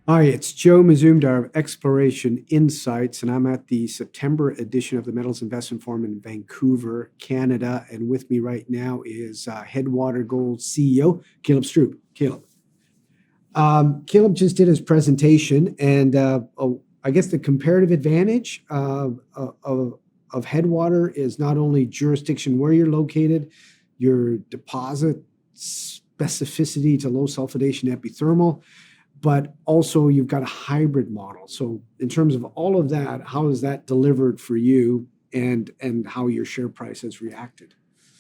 Hi, it's Joe Mazumdar of Exploration Insights, and I'm at the September edition of the Metals Investment Forum in Vancouver, Canada. And with me right now is Headwater Gold CEO, Caleb Stroup. Caleb. Caleb just did his presentation, and I guess the comparative advantage of Headwater is not only jurisdiction where you're located, your deposit specificity to low sulfidation epithermal, but also you've got a hybrid model. So in terms of all of that, how is that delivered for you and how your share price has reacted?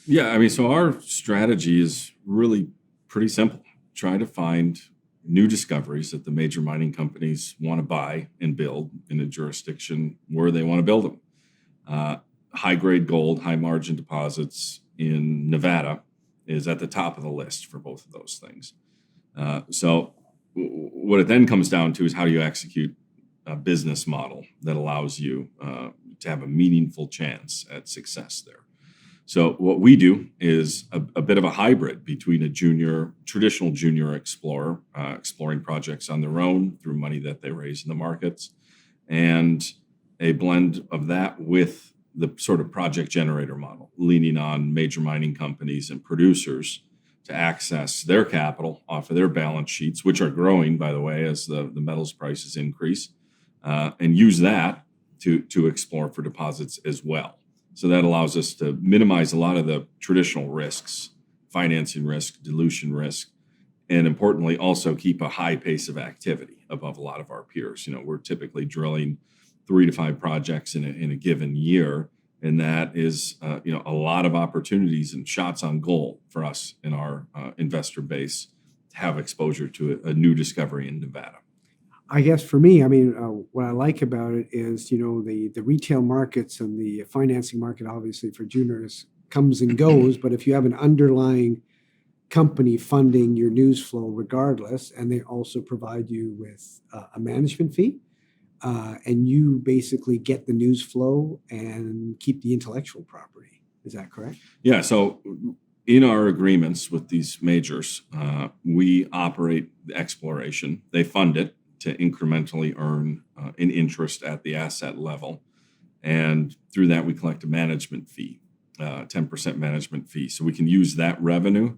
Yeah, I mean, so our strategy is really pretty simple. Try to find new discoveries that the major mining companies want to buy and build in a jurisdiction where they want to build them. High-grade gold, high-margin deposits in Nevada is at the top of the list for both of those things. So what it then comes down to is how do you execute a business model that allows you to have a meaningful chance at success there. So what we do is a bit of a hybrid between a traditional junior explorer, exploring projects on their own through money that they raise in the markets, and a blend of that with the sort of project generator model, leaning on major mining companies and producers to access their capital off of their balance sheets, which are growing, by the way, as the metals prices increase, and use that to explore for deposits as well. So that allows us to minimize a lot of the traditional risks, financing risk, dilution risk, and importantly, also keep a high pace of activity above a lot of our peers. We're typically drilling 3 to 5 projects in a given year. And that is, a lot of opportunities and shots on goal for us in our investor base to have exposure to a new discovery in Nevada. I guess for me, what I like about it is, the retail markets and the financing market, obviously for juniors, comes and goes. But if you have an underlying company funding your news flow regardless, and they also provide you with a management fee, and you basically get the news flow and keep the intellectual property. Is that correct? Yeah. So in our agreements with these majors, we operate the exploration. They fund it to incrementally earn an interest at the asset level. And through that, we collect a management fee, 10% management fee. So we can use that revenue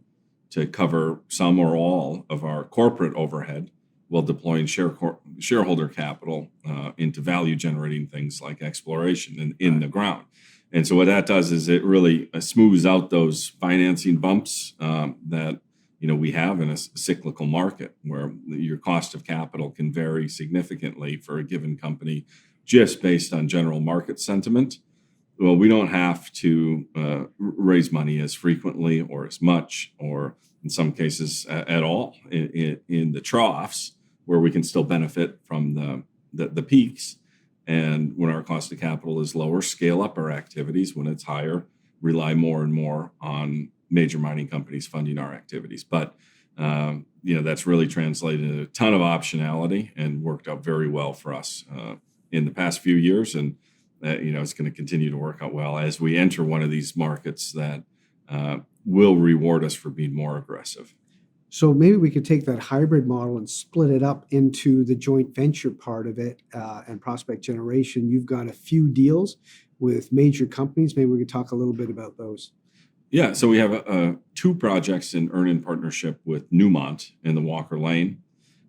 to cover some or all of our corporate overhead while deploying shareholder capital into value-generating things like exploration in the ground. And so what that does is it really smooths out those financing bumps that we have in a cyclical market where your cost of capital can vary significantly for a given company just based on general market sentiment. Well, we don't have to raise money as frequently or as much, or in some cases at all in the troughs, where we can still benefit from the peaks. And when our cost of capital is lower, scale up our activities. When it's higher, rely more and more on major mining companies funding our activities. But that's really translated into a ton of optionality and worked out very well for us in the past few years. And it's going to continue to work out well as we enter one of these markets that will reward us for being more aggressive. So maybe we could take that hybrid model and split it up into the joint venture part of it and prospect generation. You've got a few deals with major companies. Maybe we could talk a little bit about those. Yeah, so we have 2 projects in earn-in partnership with Newmont in the Walker Lane,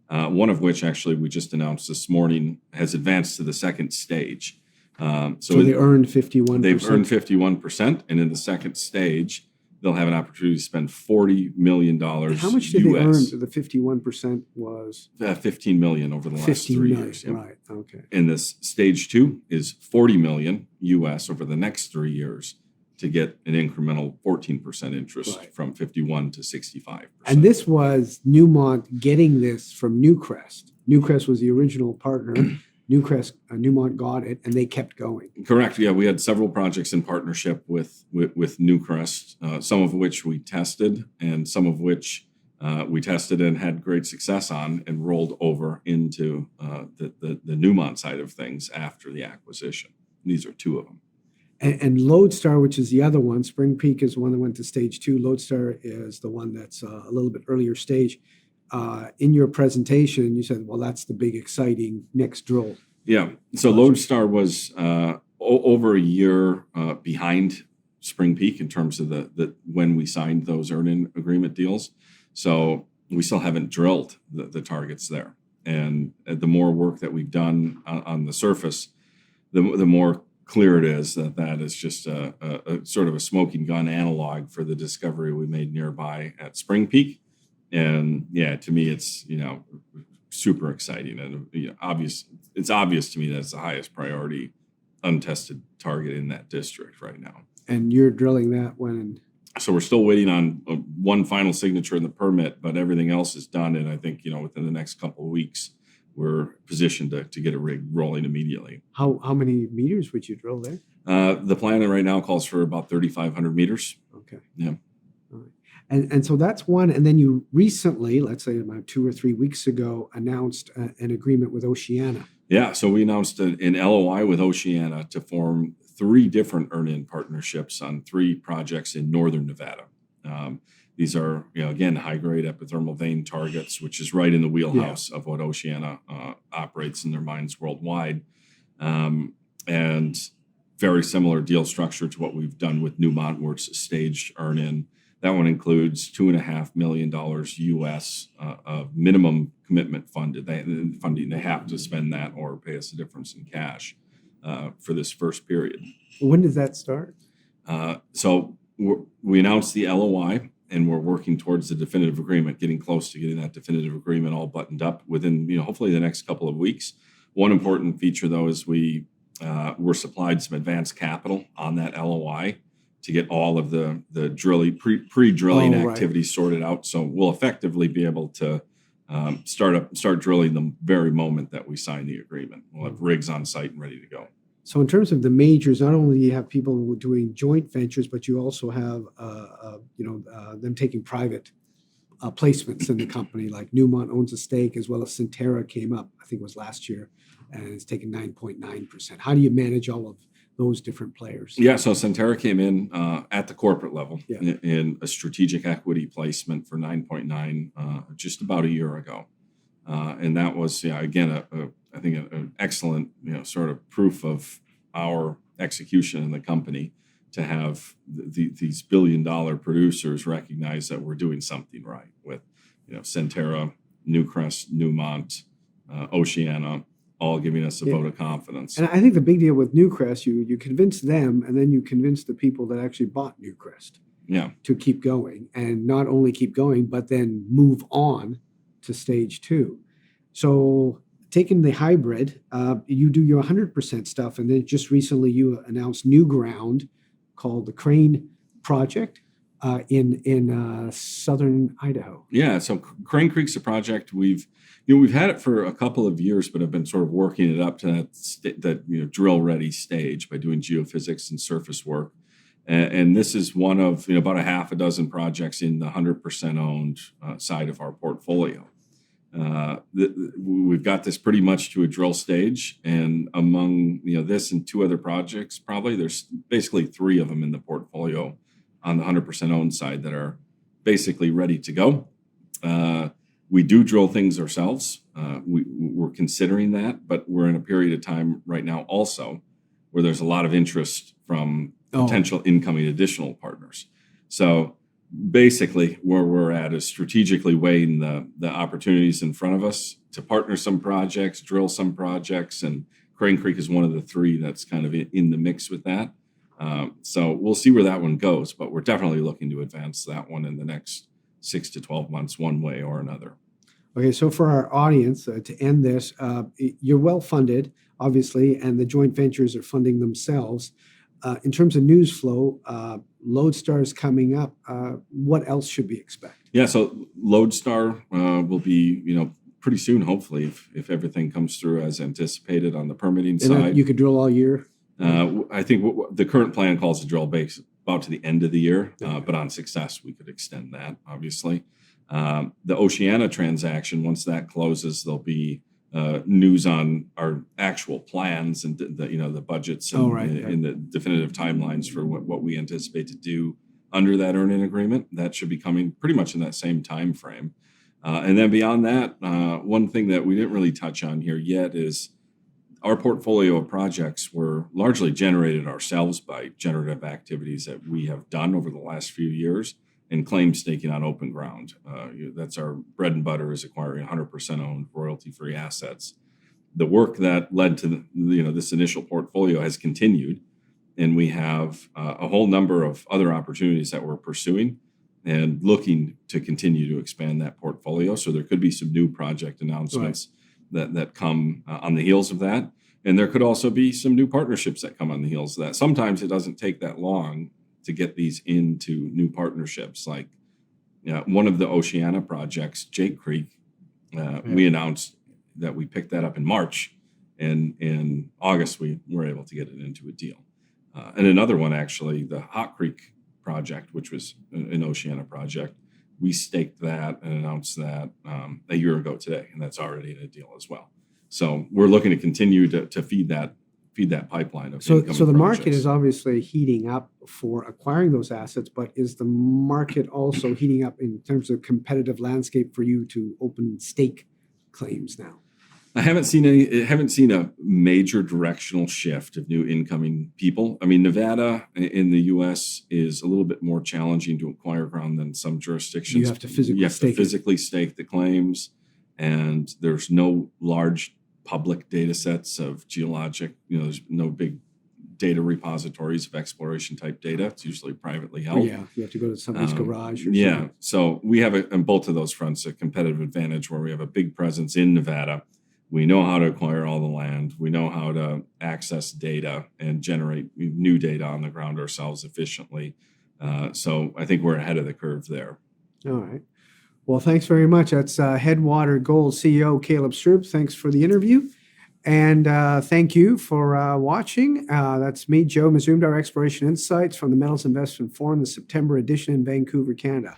one of which actually we just announced this morning has advanced to the second stage. So they earned 51%? They've earned 51%, and in the second stage, they'll have an opportunity to spend $40 million. How much did they earn? The 51% was? $15 million over the last 3 years. Yep. Right, okay. And this stage 2 is $40 million US over the next 3 years to get an incremental 14% interest from 51 to 65%. And this was Newmont getting this from Newcrest. Newcrest was the original partner. Newmont got it, and they kept going. Correct. Yeah, we had several projects in partnership with Newcrest, some of which we tested, and some of which we tested and had great success on, and rolled over into the Newmont side of things after the acquisition. These are 2 of them. And Lodestar, which is the other one, Spring Peak is the one that went to stage 2. Lodestar is the one that's a little bit earlier stage. in your presentation, you said, well, that's the big exciting next drill. Yeah. So Lodestar was over a year behind Spring Peak in terms of the when we signed those earn-in agreement deals. So we still haven't drilled the targets there. And the more work that we've done on the surface, the more clear it is that is just a sort of a smoking gun analog for the discovery we made nearby at Spring Peak. And yeah, to me, it's, super exciting and it's obvious to me that it's the highest priority untested target in that district right now. And you're drilling that when? So we're still waiting on one final signature in the permit, but everything else is done. And I think, within the next couple of weeks, we're positioned to get a rig rolling immediately. How many meters would you drill there? The plan right now calls for about 3,500 meters. Okay. Yeah. All right. And so that's one. And then you recently, let's say about 2 or 3 weeks ago, announced an agreement with Oceana. Yeah. So we announced an LOI with Oceana to form 3 different earn-in partnerships on 3 projects in northern Nevada. These are, again, high-grade epithermal vein targets, which is right in the wheelhouse of what Oceana operates in their mines worldwide. And very similar deal structure to what we've done with Newmont, where it's a staged earn-in. That one includes $2.5 million US of minimum commitment funding. They have to spend that or pay us the difference in cash for this first period. When does that start? So we announced the LOI, and we're working towards the definitive agreement, getting close to getting that definitive agreement all buttoned up within, hopefully the next couple of weeks. One important feature, though, is we were supplied some advanced capital on that LOI to get all of the drilling, pre-drilling activities sorted out. So we'll effectively be able to start drilling the very moment that we sign the agreement. We'll have rigs on site and ready to go. So in terms of the majors, not only do you have people doing joint ventures, but you also have them taking private placements in the company. Like Newmont owns a stake, as well as Centerra came up, I think it was last year, and it's taken 9.9%. How do you manage all of those different players? Yeah, so Centerra came in at the corporate level in a strategic equity placement for 9.9 just about a year ago. And that was, again, I think an excellent, sort of proof of our execution in the company to have these billion-dollar producers recognize that we're doing something right with, Centerra, Newcrest, Newmont, Oceana, all giving us a vote of confidence. And I think the big deal with Newcrest, you convince them, and then you convince the people that actually bought Newcrest to keep going, and not only keep going, but then move on to stage 2. So taking the hybrid, you do your 100% stuff, and then just recently you announced new ground called the Crane Project in southern Idaho. Yeah, so Crane Creek's a project we've had it for a couple of years, but have been sort of working it up to that drill ready stage by doing geophysics and surface work. And this is one of about a half a dozen projects in the 100% owned side of our portfolio. We've got this pretty much to a drill stage, and among this and 2 other projects, probably there's basically 3 of them in the portfolio on the 100% owned side that are basically ready to go. We do drill things ourselves. We're considering that, but we're in a period of time right now also where there's a lot of interest from potential incoming additional partners. So basically where we're at is strategically weighing the opportunities in front of us to partner some projects, drill some projects, and Crane Creek is one of the 3 that's kind of in the mix with that. So we'll see where that one goes, but we're definitely looking to advance that one in the next 6 to 12 months, one way or another. Okay, so for our audience, to end this, you're well funded, obviously, and the joint ventures are funding themselves. In terms of news flow, Lodestar is coming up. What else should we expect? Yeah, so Lodestar will be, pretty soon, hopefully, if everything comes through as anticipated on the permitting side. You could drill all year? I think the current plan calls the drill base about to the end of the year, but on success, we could extend that, obviously. The Oceana transaction, once that closes, there'll be news on our actual plans and the budgets and the definitive timelines for what we anticipate to do under that earn-in agreement. That should be coming pretty much in that same time frame. And then beyond that, one thing that we didn't really touch on here yet is our portfolio of projects were largely generated ourselves by generative activities that we have done over the last few years and claim staking on open ground. That's our bread and butter, is acquiring 100% owned royalty-free assets. The work that led to this initial portfolio has continued, and we have a whole number of other opportunities that we're pursuing and looking to continue to expand that portfolio. So there could be some new project announcements that come on the heels of that. And there could also be some new partnerships that come on the heels of that. Sometimes it doesn't take that long to get these into new partnerships. Like one of the Oceana projects, Jake Creek, we announced that we picked that up in March, and in August we were able to get it into a deal. And another one, actually, the Hot Creek project, which was an Oceana project, we staked that and announced that a year ago today, and that's already in a deal as well. So we're looking to continue to feed that pipeline of incoming So the market projects. is obviously heating up for acquiring those assets, but is the market also heating up in terms of competitive landscape for you to open stake claims now? I haven't seen a major directional shift of new incoming people. I mean, Nevada in the U.S. is a little bit more challenging to acquire ground than some jurisdictions. You have to physically stake the claims, and there's no large public data sets of geologic. There's no big data repositories of exploration type data. It's usually privately held. Yeah, you have to go to somebody's garage. Or yeah, something. So we have on both of those fronts a competitive advantage where we have a big presence in Nevada. We know how to acquire all the land. We know how to access data and generate new data on the ground ourselves efficiently. So I think we're ahead of the curve there. All right. Well, thanks very much. That's Headwater Gold CEO Caleb Stroup. Thanks for the interview. And thank you for watching. That's me, Joe Mazumdar, Exploration Insights from the Metals Investment Forum, the September edition in Vancouver, Canada.